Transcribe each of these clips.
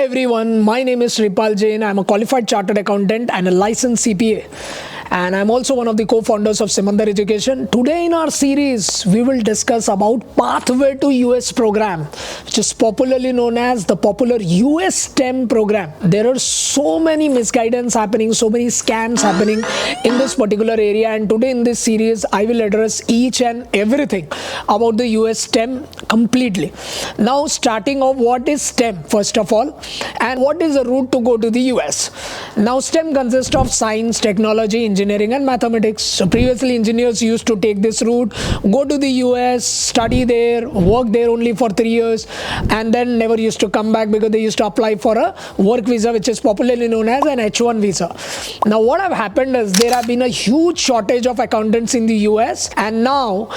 everyone, my name is Sripal Jain. I'm a qualified chartered accountant and a licensed CPA. And I'm also one of the co-founders of Simandhar Education. Today in our series, we will discuss about Pathway to US program, which is popularly known as the popular US STEM program. There are so many misguidance happening, so many scams happening in this particular area. And today in this series, I will address each and everything about the US STEM completely. Now, starting off, what is STEM first of all, and what is the route to go to the US? Now, STEM consists of science, technology, engineering and mathematics. So previously engineers used to take this route, go to the US, study there, work there only for 3 years, and then never used to come back because they used to apply for a work visa, which is popularly known as an H1 visa. Now what have happened is there have been a huge shortage of accountants in the US, and now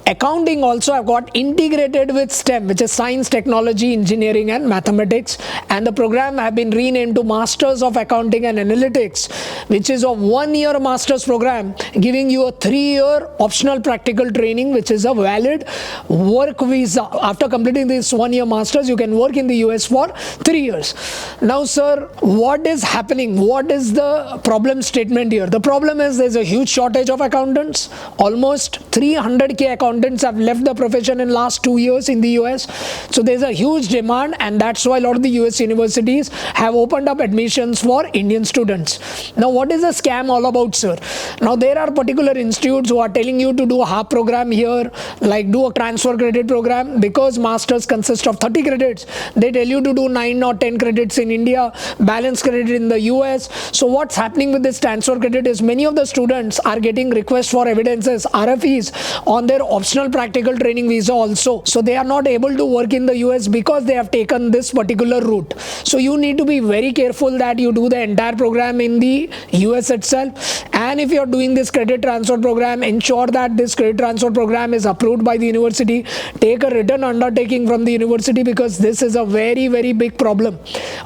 accounting also have got integrated with STEM, which is science, technology, engineering and mathematics, and the program have been renamed to Masters of Accounting and Analytics, which is a 1-year master's program giving you a 3-year optional practical training, which is a valid work visa. After completing this 1-year master's, you can work in the US for 3 years. Now sir, what is happening? What is the problem statement here? The problem is there's a huge shortage of accountants. Almost 300k accountants have left the profession in last 2 years in the US. So there's a huge demand, and that's why a lot of the US universities have opened up admissions for Indian students. Now what is a scam all about, sir? Now there are particular institutes who are telling you to do a half program here, like do a transfer credit program, because masters consist of 30 credits. They tell you to do 9 or 10 credits in India, balance credit in the US. So what's happening with this transfer credit is many of the students are getting requests for evidences, RFEs, on their optional practical training visa also. So they are not able to work in the US because they have taken this particular route. So you need to be very careful that you do the entire program in the US itself. And if you are doing this credit transfer program, ensure that this credit transfer program is approved by the university. Take a written undertaking from the university, because this is a very, very big problem.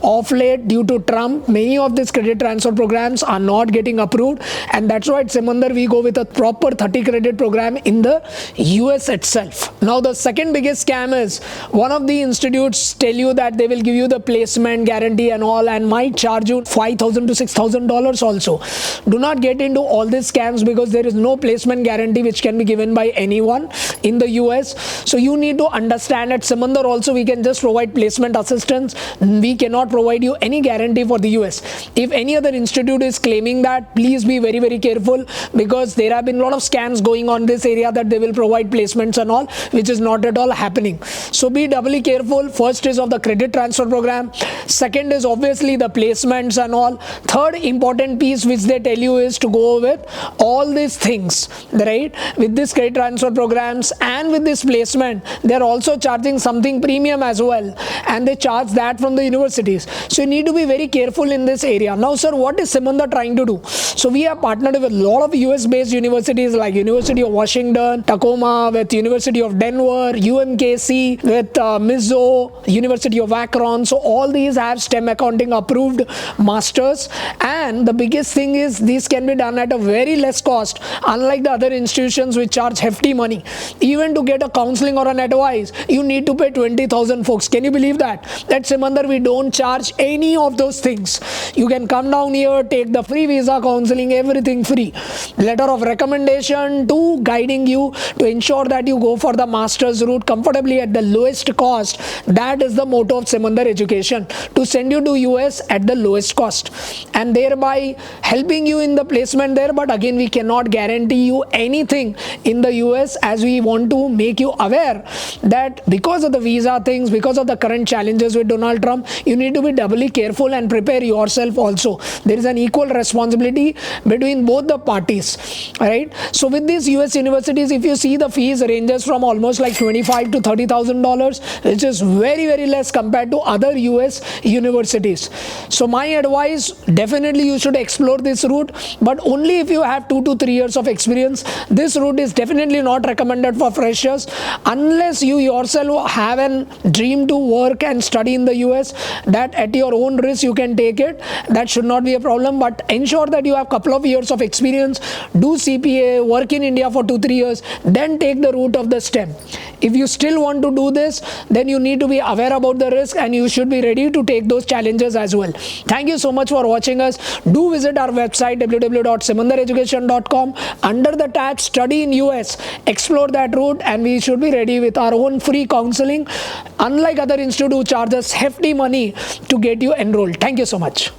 Of late, due to Trump, many of these credit transfer programs are not getting approved, and that's why at Simandhar we go with a proper 30 credit program in the US itself. Now the second biggest scam is one of the institutes tell you that they will give you the placement guarantee and all, and might charge you $5,000 to $6,000 also. Do not get into all these scams, because there is no placement guarantee which can be given by anyone in the US. So you need to understand at Simandhar also we can just provide placement assistance. We cannot provide you any guarantee for the US. If any other institute is claiming that, please be very, very careful, because there have been a lot of scams going on in this area that they will provide placements and all, which is not at all happening. So be doubly careful. First is of the credit transfer program. Second is obviously the placements and all. Third important piece which they tell you is to go with all these things, right? With this credit transfer programs and with this placement, they're also charging something premium as well, and they charge that from the universities. So you need to be very careful in this area. Now sir, what is Simandhar trying to do? So we have partnered with a lot of US based universities like University of Washington, Tacoma, with University of Denver, UMKC, with Mizzou, University of Akron. So all these have STEM accounting approved masters, and the biggest thing is this can be done at a very less cost, unlike the other institutions which charge hefty money. Even to get a counseling or an advice, you need to pay 20,000 folks. Can you believe that? At Simandhar we don't charge any of those things. You can come down here, take the free visa counseling, everything free. Letter of recommendation to guiding you to ensure that you go for the master's route comfortably at the lowest cost. That is the motto of Simandhar Education, to send you to US at the lowest cost, and thereby helping you in the placement there. But again, we cannot guarantee you anything in the US, as we want to make you aware that because of the visa things, because of the current challenges with Donald Trump, you need to be doubly careful and prepare yourself also. There is an equal responsibility between both the parties, right? So with these US universities, if you see, the fees ranges from almost like $25,000 to $30,000, which is very, very less compared to other US universities. So my advice, definitely you should explore this route. but only if you have 2 to 3 years of experience. This route is definitely not recommended for freshers unless you yourself have a dream to work and study in the US. That at your own risk you can take it. That should not be a problem, but ensure that you have a couple of years of experience, do CPA, work in India for 2-3 years, then take the route of the STEM. If you still want to do this, then you need to be aware about the risk and you should be ready to take those challenges as well. Thank you so much for watching us. Do visit our website www.simandhareducation.com. Under the tab Study in US, explore that route and we should be ready with our own free counseling. Unlike other institutes who charge us hefty money to get you enrolled. Thank you so much.